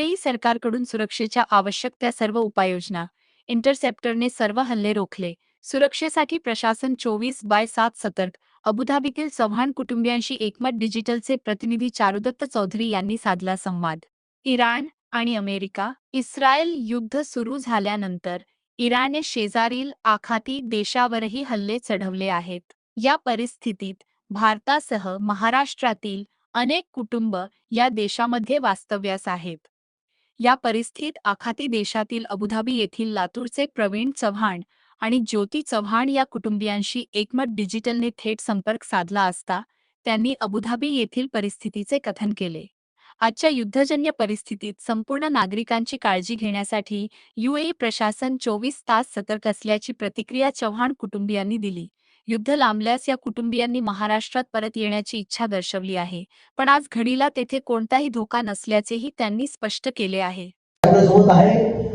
UAE सरकारकडून सुरक्षेच्या आवश्यक त्या सर्व उपाययोजना. इंटरसेप्टरने सर्व हल्ले रोखले. सुरक्षेसाठी प्रशासन 24/7 सतर्क. अबुधाबीतील चव्हाण कुटुंबियांशी एकमत. डिजिटलचे प्रतिनिधी चारुदत्त चौधरी यांनी साधला संवाद. इराण आणि अमेरिका इस्रायल युद्ध सुरू झाल्यानंतर इराणने शेजारील आखाती देशावरही हल्ले चढवले आहेत. या परिस्थितीत भारतासह महाराष्ट्रातील अनेक कुटुंब या देशामध्ये वास्तव्यास आहेत. या परिस्थितीत आखाती देशातील अबुधाबी येथील लातूरचे प्रवीण चव्हाण आणि ज्योती चव्हाण या कुटुंबियांशी एकमत डिजिटलने थेट संपर्क साधला असता त्यांनी अबुधाबी येथील परिस्थितीचे कथन केले. आजच्या युद्धजन्य परिस्थितीत संपूर्ण नागरिकांची काळजी घेण्यासाठी यूएई प्रशासन 24 तास सतर्क असल्याची प्रतिक्रिया चव्हाण कुटुंबियांनी दिली. युद्ध लांबल्यास या कुटुंबियांनी महाराष्ट्रात परत येण्याची इच्छा दर्शवली आहे, पण आज घडीला तेथे कोणताही धोका नसल्याचेही त्यांनी स्पष्ट केले आहे. आपल्यासोबत आहे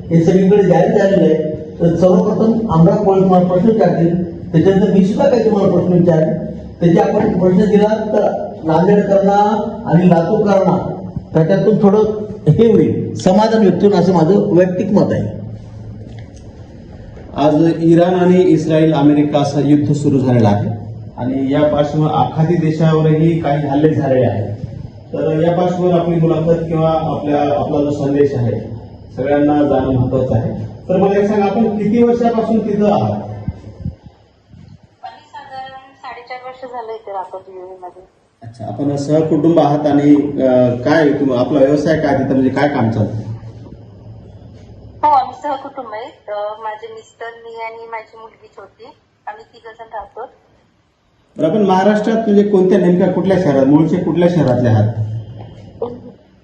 हे सगळीकडे जाहीर झालेलं आहे. तर सर्वप्रथम आमदार तुम्हाला प्रश्न विचारतील, त्याच्यानंतर मी सुद्धा काही तुम्हाला प्रश्न विचारेन. त्याचे आपण प्रश्न दिला तर नांदेडकरांना आणि लातूरकरांना त्याच्यातून थोडं हे होईल, समाधान व्यक्त होईल असं माझं वैयक्तिक मत आहे. आज इराण आणि इस्रायल अमेरिका असं युद्ध सुरू झालेलं आहे आणि या पार्श्वभूमीवर आखाती देशावरही काही हल्ले झालेले आहेत. तर या पार्श्वभूमीवर आपली मुलाखत किंवा आपला जो संदेश आहे सगळ्यांना जाणं महत्वाचं आहे. तर मला एक सांगा, आपण किती वर्षापासून तिथं आहात? साधारण 4.5 वर्ष झालं इथे राहतो यूएई मध्ये. अच्छा, आपण सहकुटुंब आहात आणि काय आपला व्यवसाय काय तिथं, म्हणजे काय काम चालतं? हो, आम्ही सहकुटुंब आहे. माझे मिस्टर, मी आणि माझी मुलगी छोटी, आम्ही 3 जण राहतो. तर आपण महाराष्ट्रात म्हणजे कोणत्या नेमक्या कुठल्या शहरात, मूळचे कुठल्या शहरातले आहात?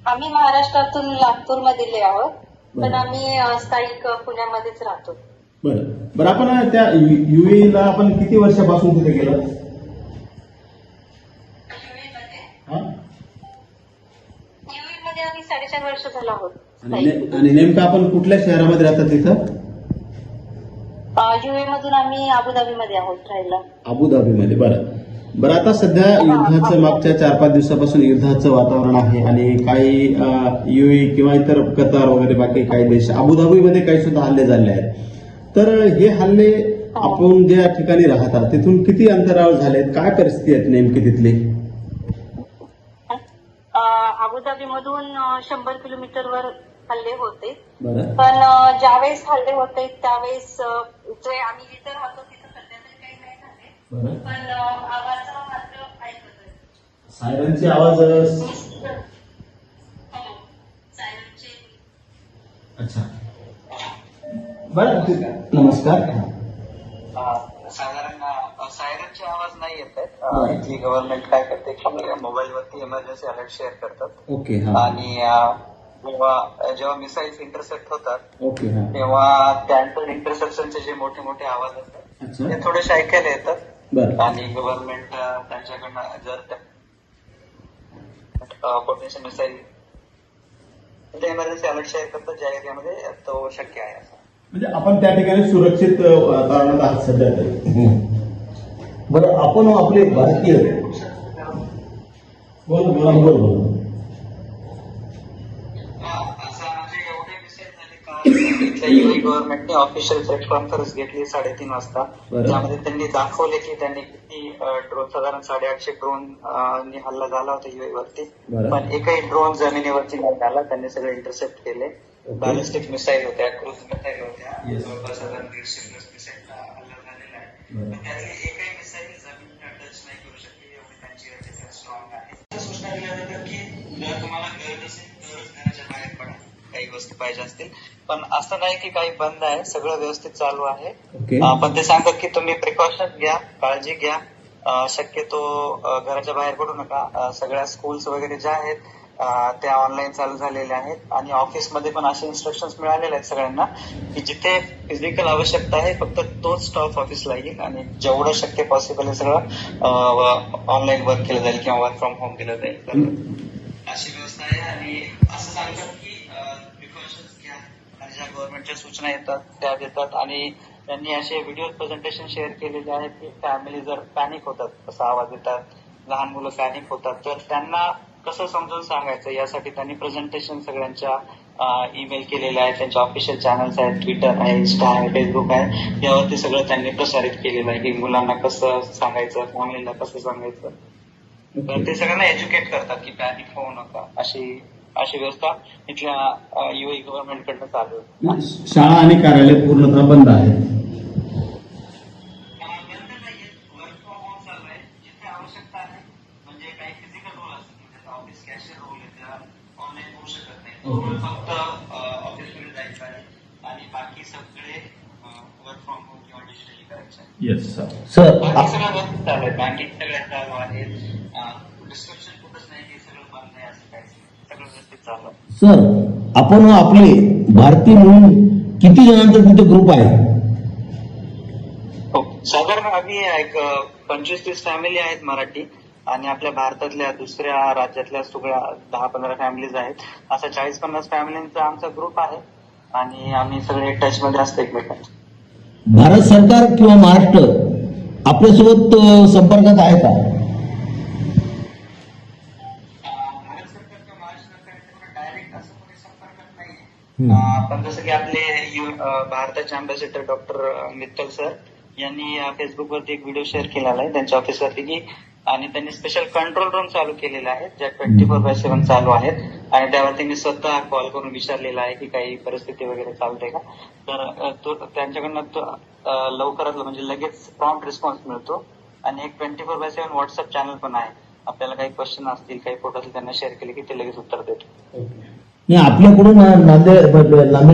आम्ही महाराष्ट्रातून लातूर मधले आहोत, पण आम्ही स्थायिक पुण्यामध्येच राहतो. बरं, आपण त्या यूएईला आपण किती वर्षापासून तिथे गेलो? यूएई मध्ये आम्ही 4.5 वर्ष झालं आहोत. आणि नेमकं आपण कुठल्या शहरामध्ये राहतात तिथं? यूएई मधून आम्ही अबुधाबी मध्ये आहोत राहायला. अबुधाबीमध्ये. बरं, आता सध्या युद्धाचं मागच्या 4-5 दिवसापासून युद्धाचं वातावरण आहे आणि काही यूएई किंवा इतर कतार वगैरे बाकी काही देश, अबुधाबीमध्ये काही सुद्धा हल्ले झाले आहेत. तर हे हल्ले आपण ज्या ठिकाणी राहतात तिथून किती अंतरावर झालेत, काय परिस्थिती आहे नेमकी तिथली? अबुधाबी मधून 100 किलोमीटरवर हल्ले होते. बरं, पण ज्यावेळेस हल्ले होते त्यावेळेस जे आम्ही जिथे राहतो तिथं सध्या तरी काही नाही झाले, बरं. पण आवाज मात्र ऐकत आहे. सायरनचे आवाज. सायरनचे. अच्छा, बरं, ठीक आहे. नमस्कार. साधारण सायरनचे आवाज नाही येत आहेत. इथली गव्हर्नमेंट काय करते की मोबाईलवरती इमर्जन्सी अलर्ट शेअर करतात. ओके. आणि जेव्हा मिसाईल्स इंटरसेप्ट होतात ओके. तेव्हा त्यांचं इंटरसेप्शनचे जे मोठे मोठे आवाज असतात ते थोडेसे ऐकायला येतात. बरं. आणि गव्हर्नमेंट त्यांच्याकडनं जर potential missile emergency alert share करतात ज्या एरियामध्ये तो शक्य आहे असं. म्हणजे आपण त्या ठिकाणी सुरक्षित वातावरणात आहात सध्या तरी. बरं, आपण आपले भारतीय बोल. इथल्या यूएई गव्हर्नमेंटने ऑफिशियल प्रेस कॉन्फरन्स घेतली 3:30 वाजता. त्यामध्ये त्यांनी दाखवले की त्यांनी किती ड्रोन, साधारण 850 ड्रोन हल्ला झाला होता यूएई वरती, पण एकही ड्रोन जमिनीवरती नाही झाला. त्यांनी सगळे इंटरसेप्ट केले. बॅलिस्टिक मिसाईल होत्या, क्रूज मिसाईल होत्या, जवळपास साधारण 150+ मिसाईल हल्ला झालेला आहे. पण त्यातली एकही मिसाईल जमीन टच नाही करू शकली, एवढी त्यांची डिफेन्स स्ट्रॉंग आहे. सूचना दिल्या जातात की जर तुम्हाला गरज असेल तरच घराच्या बाहेर पडा, काही वस्तू पाहिजे असतील. पण असं नाही की काही बंद आहे, सगळं व्यवस्थित चालू आहे. पण ते सांगतात की तुम्ही प्रिकॉशन घ्या, काळजी घ्या, शक्यतो घराच्या बाहेर पडू नका. सगळ्या स्कूल्स वगैरे ज्या आहेत त्या ऑनलाईन चालू झालेल्या आहेत आणि ऑफिसमध्ये पण असे इन्स्ट्रक्शन्स मिळालेले आहेत सगळ्यांना की जिथे फिजिकल आवश्यकता आहे फक्त तोच स्टाफ ऑफिसला येईल आणि जेवढं शक्य पॉसिबल आहे सगळं ऑनलाईन वर्क केलं जाईल किंवा वर्क फ्रॉम होम केलं जाईल. तर अशी व्यवस्था आहे आणि असं सांगतात की प्रिकॉशन्स घ्या आणि ज्या गव्हर्नमेंटच्या सूचना येतात त्या देतात. आणि त्यांनी असे व्हिडिओ प्रेझेंटेशन शेअर केलेले आहेत की फॅमिली जर पॅनिक होतात, असा आवाज येतात, लहान मुलं पॅनिक होतात, तर त्यांना कसं समजून सांगायचं यासाठी त्यांनी प्रेझेंटेशन सगळ्यांच्या ईमेल केलेले आहेत, त्यांच्या ऑफिशियल चॅनल्स आहेत, ट्विटर आहे, इंस्टा आहे, फेसबुक आहे, यावरती सगळं त्यांनी प्रसारित केलेलं आहे की मुलांना कसं सांगायचं, फॅमिलीला कसं सांगायचं. तर ते सगळ्यांना एज्युकेट करतात की पॅनिक होऊ नका, अशी व्यवस्था इथल्या युए गव्हर्नमेंट कडनं चालू आहे. शाळा आणि कार्यालय पूर्णतः बंद आहेत. वर्क फ्रॉम होम चालू आहे. जिथे आवश्यकता आहे म्हणजे काही फिजिकल रोल असतात, म्हणजे ऑफिस कॅशियर रोल आहे, त्या ऑनलाईन होऊ शकत नाही. तो रोल फक्त ऑफिसमध्ये जायचा आहे आणि बाकी सगळे वर्क फ्रॉम होम किंवा डिजिटली करायचं आहे. Yes sir. सर बाकी सगळं व्यवस्थित चालू आहे. बँकिंग सगळ्यात चालू आहे. डिस्क्रिप्शन कुठंच नाही की सगळं बंद नाही, असं काही सगळं व्यवस्थित चालू आहे. सर आपण आपले भारतीय म्हणून किती जणांचा तिथे ग्रुप आहे? हो, साधारण आम्ही एक 25-30 फॅमिली आहेत मराठी, आणि आपल्या भारतातल्या दुसऱ्या राज्यातल्या सगळ्या 10-15 फॅमिलीज आहेत. असा 40-50 फॅमिलींचा आमचा ग्रुप आहे आणि आम्ही सगळे टच मध्ये असतो एकमेकांच्या. भारत सरकार किंवा महाराष्ट्र आपल्यासोबत संपर्कात आहे का? भारत सरकार किंवा महाराष्ट्र सरकार डायरेक्ट असं कोणी संपर्कात नाहीये. पण जसं की आपले भारताचे अँबॅसेडर डॉक्टर मित्तल सर यांनी फेसबुकवरती एक व्हिडिओ शेअर केलेला आहे त्यांच्या ऑफिसवरती की, आणि त्यांनी स्पेशल कंट्रोल रूम चालू केलेले आहेत ज्या 24/7 चालू आहेत, आणि त्यावरती मी स्वतः कॉल करून विचारलेला आहे की काही परिस्थिती वगैरे चालते का. तर तो त्यांच्याकडनं लवकरात म्हणजे लगेच प्रॉम्प्ट रिस्पॉन्स मिळतो, आणि एक 24/7 व्हॉट्सअप चॅनल पण आहे. आपल्याला काही क्वेश्चन असतील, काही फोटो असतील, त्यांना शेअर केले की ते लगेच उत्तर देतो. आपल्याकडून नांदेड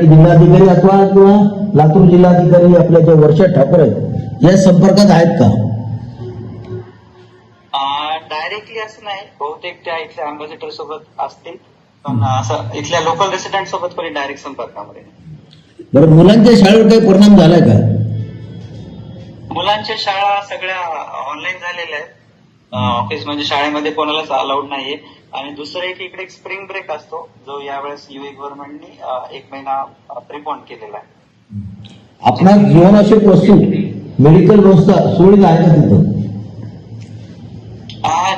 जिल्हाधिकारी अथवा किंवा लातूर जिल्हाधिकारी आपल्या ज्या वर्षा ठाकूर आहेत या संपर्कात आहेत का? डायरेक्टली असं नाही, बहुतेक त्या इथल्या अँबॅसेडर सोबत असतील, पण असं इथल्या लोकल रेसिडेंट सोबत कोणी डायरेक्ट संपर्कामध्ये नाही. बरं, मुलांच्या शाळेवर काही परिणाम झालाय का? मुलांच्या शाळा सगळ्या ऑनलाईन झालेल्या आहेत. ऑफिस म्हणजे शाळेमध्ये कोणालाच अलाउड नाहीये. आणि दुसरं एक इकडे एक स्प्रिंग ब्रेक असतो जो यावेळेस युए गव्हर्नमेंटनी 1 महिना प्रिपोन केलेला आहे. आपला जीवनावश्यक वस्तू मेडिकल व्यवस्था सुरळीत आहे का तिथं?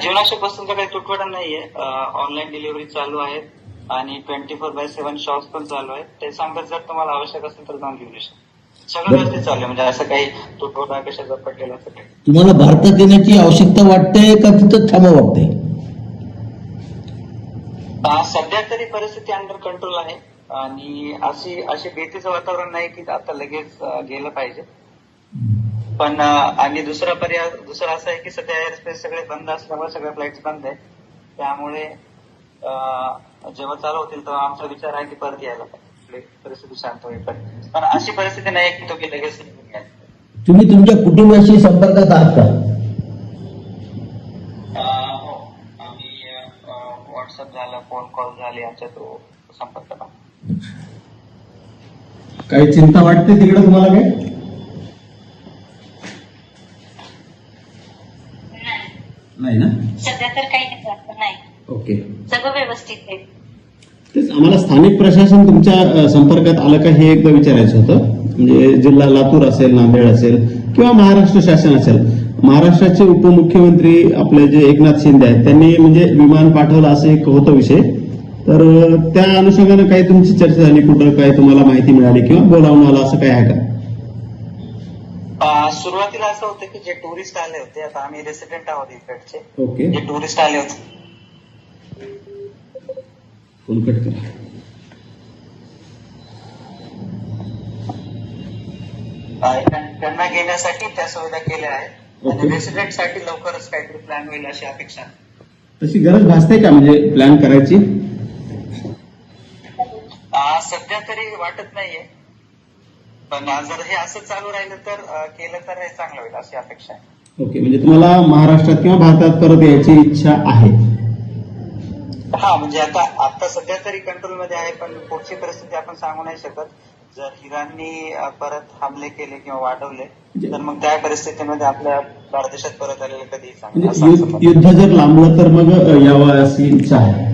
जीवनावश्यक वस्तूंचा काही तुटवडा नाहीये. ऑनलाईन डिलिव्हरी चालू आहेत आणि 24/7 शॉप्स पण चालू आहेत. ते सांगतात जर तुम्हाला आवश्यक असेल तर जाऊन घेऊ शकता. सगळं व्यवस्थित चालू आहे, म्हणजे असं काही तुटवडा कशाचा पडलेला असं काही. तुम्हाला भारतात येण्याची आवश्यकता वाटते का तिथं थांबा वाटते? सध्या तरी परिस्थिती अंडर कंट्रोल आहे आणि अशी भीतीचं वातावरण नाही की आता लगेच गेलं पाहिजे. पण आणि दुसरा असं आहे की सध्या एअरस्पेस सगळे बंद असल्यामुळे सगळ्या फ्लाईट्स बंद आहेत. त्यामुळे जेव्हा चालू होतील तेव्हा आमचा विचार आहे की परत यायला पाहिजे, परिस्थिती शांत होईपर्यंत. पण अशी परिस्थिती नाही की तो की लगेच निघून यायला. तुम्ही तुमच्या कुटुंबाशी संपर्कात आहात का? हो, आम्ही व्हॉट्सअप झालं, फोन कॉल झाले, आमच्या तो संपर्क आहे. काही चिंता वाटते तिकडे तुम्हाला काय? नाही ना? सध्या तर काही नाही, ओके. सगळं व्यवस्थित आहे. तेच आम्हाला स्थानिक प्रशासन तुमच्या संपर्कात आलं का हे एकदा विचारायचं होतं. म्हणजे जिल्हा लातूर असेल, नांदेड असेल किंवा महाराष्ट्र शासन असेल. महाराष्ट्राचे उपमुख्यमंत्री आपले जे एकनाथ शिंदे आहेत त्यांनी म्हणजे विमान पाठवलं असं एक होतं विषय. तर त्या अनुषंगानं काही तुमची चर्चा झाली, कुठं काय तुम्हाला माहिती मिळाली किंवा बोलावून आलं असं काय आहे का? सुरुवातीला असं होतं की जे टुरिस्ट आले होते, आता आम्ही रेसिडेंट आहोत इकडचे, ओके. जे टुरिस्ट आले होते फोन कट करा. त्यांना घेण्यासाठी त्या सुविधा केल्या आहेत आणि रेसिडेंट साठी लवकरच काहीतरी प्लॅन होईल अशी अपेक्षा. तशी गरज भासते का म्हणजे प्लॅन करायची? सध्या तरी वाटत नाहीये, पण जर हे असं चालू राहिलं तर केलं तर हे चांगलं होईल अशी अपेक्षा आहे. ओके, म्हणजे तुम्हाला महाराष्ट्रात किंवा भारतात परत यायची इच्छा आहे? हा, म्हणजे आता सध्या तरी कंट्रोलमध्ये आहे, पण पुढची परिस्थिती आपण सांगू नाही शकत. जर इराणनी परत हमले केले किंवा वाढवले तर मग त्या परिस्थितीमध्ये आपल्या भारत देशात परत आलेलं कधी म्हणजे युद्ध जर लांबलं तर मग यावं अशी इच्छा आहे.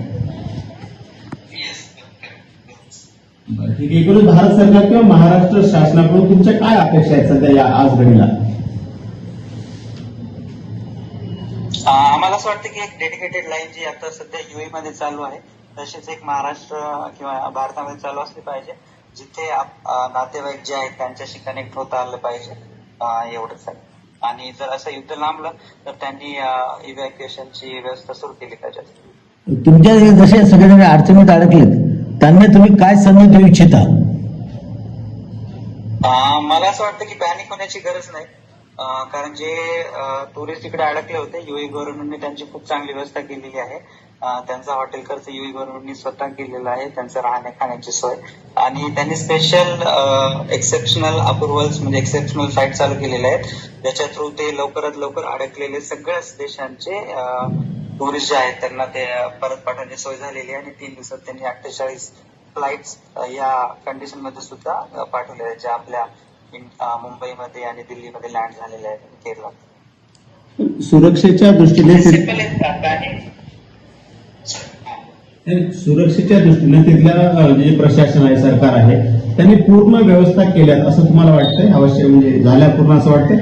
ठीक आहे. एकूणच भारत सरकार किंवा महाराष्ट्र शासनाकडून तुमच्या काय अपेक्षा आहेत सध्या या आज घडीला? आम्हाला असं वाटतं की एक डेडिकेटेड लाईन जी आता सध्या युए मध्ये चालू आहे तशीच एक महाराष्ट्र किंवा भारतामध्ये चालू असली पाहिजे, जिथे नातेवाईक जे आहेत त्यांच्याशी कनेक्ट होता आलं पाहिजे. एवढंच आहे. आणि जर असं युद्ध लांबलं तर त्यांनी इव्हॅक्युएशनची व्यवस्था सुरू केली पाहिजे. तुमच्या जसे सगळेजण अडचणीत अडकलेत त्यांना तुम्ही काय संदेश देऊ इच्छिता? मला असं वाटतं की पॅनिक होण्याची गरज नाही. कारण जे टुरिस्ट इकडे अडकले होते, युए गव्हर्नमेंटने त्यांची खूप चांगली व्यवस्था केलेली आहे. त्यांचा हॉटेल खर्च युए गव्हर्नमेंटने स्वतः केलेला आहे, त्यांचं राहण्या खाण्याची सोय. आणि त्यांनी स्पेशल एक्सेप्शनल अप्रुव्हल्स म्हणजे एक्सेप्शनल साईट चालू केलेले आहेत, ज्याच्या थ्रू ते लवकरात लवकर अडकलेले सगळ्याच देशांचे टुरिस्ट जे आहेत त्यांना ते परत पाठवण्याची सोय झालेली आहे. आणि 3 दिवसात त्यांनी 48 फ्लाईट्स या कंडिशन मध्ये सुद्धा पाठवल्या आहेत, ज्या आपल्या मुंबईमध्ये आणि दिल्लीमध्ये लँड झालेल्या आहेत केरळात. सुरक्षेच्या दृष्टीने तिथल्या जे प्रशासन आहे, सरकार आहे, त्यांनी पूर्ण व्यवस्था केल्यात असं तुम्हाला वाटतंय? अवश्य म्हणजे झाल्या पूर्ण असं वाटतंय?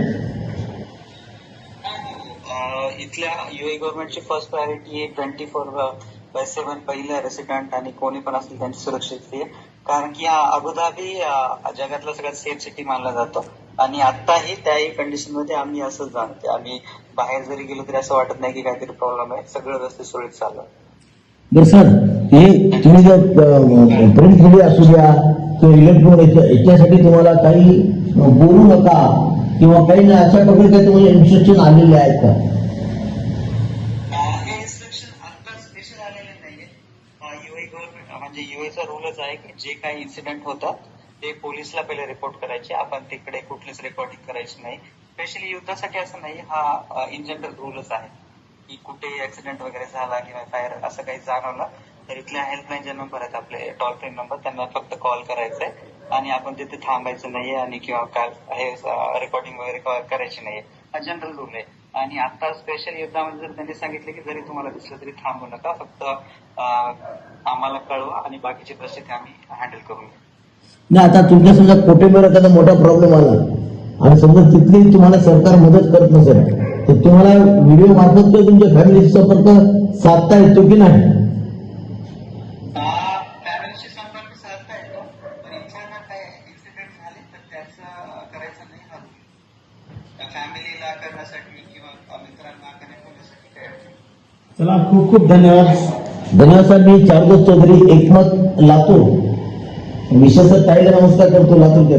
इथल्या युए गव्हर्नमेंटची फर्स्ट प्रायोरिटी आहे 24/7 पहिलं रेसिडेंट आणि कोणी पण असेल त्यांची सुरक्षितता आहे. कारण की हा अबुधाबी जगातला सगळ्यात सेफ सिटी मानला जातो. आणि आताही त्याही कंडिशन मध्ये आम्ही असंच जाणतो. आम्ही बाहेर जरी गेलो तरी असं वाटत नाही की काहीतरी प्रॉब्लेम आहे, सगळं व्यवस्थित सुरळीत चालू आहे. बरं सर, हे तुम्ही जर प्रिंट मीडिया असू द्या किंवा इलेक्ट्रॉनिक याच्यासाठी तुम्हाला काही बोलू नका किंवा काही नाही अशा प्रकारे काही तुम्हाला इन्स्ट्रक्शन आलेले आहेत का? हे इन्स्ट्रक्शन आता स्पेशल आलेले नाहीये. युए गव्हर्नमेंट म्हणजे युएचा रूलच आहे की जे काही इन्सिडेंट होतात ते पोलिसला पहिले रिपोर्ट करायचे, आपण तिकडे कुठलीच रेकॉर्डिंग करायची नाही. स्पेशली युद्धासाठी असं नाही, हा इन जनरल रूलच आहे की कुठे ऍक्सिडेंट वगैरे झाला किंवा फायर असं काही जाणवलं तर इथल्या हेल्पलाईन जे नंबर आहेत आपले टोल फ्री नंबर, त्यांना फक्त कॉल करायचा आहे आणि आपण तिथे थांबायचं नाहीये आणि किंवा काय हे रेकॉर्डिंग वगैरे करायची नाहीये. हा जनरल रूल आहे. आणि आता स्पेशल युद्धामध्ये जर त्यांनी सांगितले की जरी तुम्हाला दिसलं तरी थांबू नका, फक्त आम्हाला कळवा आणि बाकीची परिस्थिती आम्ही हँडल करू. नाही, आता तुमच्या समजा कोटेमध्ये एखादा मोठा प्रॉब्लेम आला आणि समजा तिथली तुम्हाला सरकार मदत करत नसेल तर तुम्हाला व्हिडिओ मार्फत तो तुमच्या फॅमिलीशी संपर्क साधता येतो की नाही? फॅमिलीशी संपर्क साधता येतो, पण इच्छांना काय इन्सिडेंट झाले तर त्याचं करायचं नाही. हा फॅमिलीला करण्यासाठी किंवा मित्रांना कनेक्ट होण्यासाठी काय. चला, खूप खूप धन्यवाद. धन्यवाद सर. मी चारुदत्त चौधरी, एकमत, लातूर. विशेष ताईला नमस्कार करतो लातूरच्या.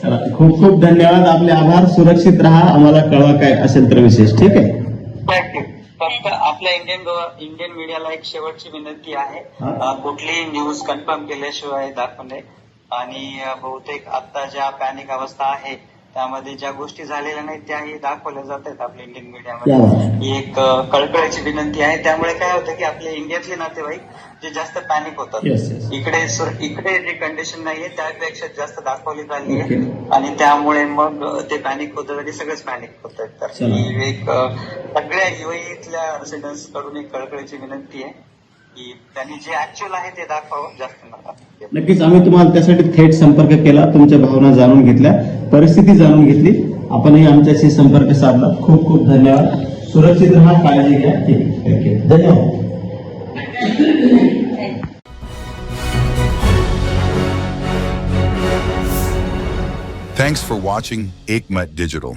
चला, खूप खूप धन्यवाद. आपले आभार. सुरक्षित राहा. आम्हाला कळवा काय असेल तर विशेष. ठीक आहे. फक्त आपल्या इंडियन मीडियाला एक शेवटची विनंती आहे, कुठलीही न्यूज कन्फर्म केल्याशिवाय दाखवणे. आणि बहुतेक आता ज्या पॅनिक अवस्था आहे त्यामध्ये ज्या गोष्टी झालेल्या नाहीत त्याही दाखवल्या जात आहेत आपल्या इंडियन मीडियामध्ये. ही एक कळकळीची विनंती आहे. त्यामुळे काय होतं की आपले इंडियातले नातेवाईक जे जास्त पॅनिक होतात, इकडे जी कंडिशन नाहीये त्यापेक्षा जास्त दाखवली झाली आहे आणि त्यामुळे मग ते पॅनिक होतात आणि सगळेच पॅनिक होत आहेत. तर ही एक सगळ्या युएईतल्या रेसिडेंट्स कडून एक कळकळीची विनंती आहे की त्यांनी जे ऍक्च्युअल आहे ते दाखवावं, जास्त नका. नक्कीच आम्ही तुम्हाला त्यासाठी थेट संपर्क केला, तुमच्या भावना जाणून घेतल्या, परिस्थिती जाणून घेतली, आपणही आमच्याशी संपर्क साधला. खूप खूप धन्यवाद. सुरक्षित राहा, काळजी घ्या. ठीक आहे, धन्यवाद. Thanks for watching Ekmat Digital.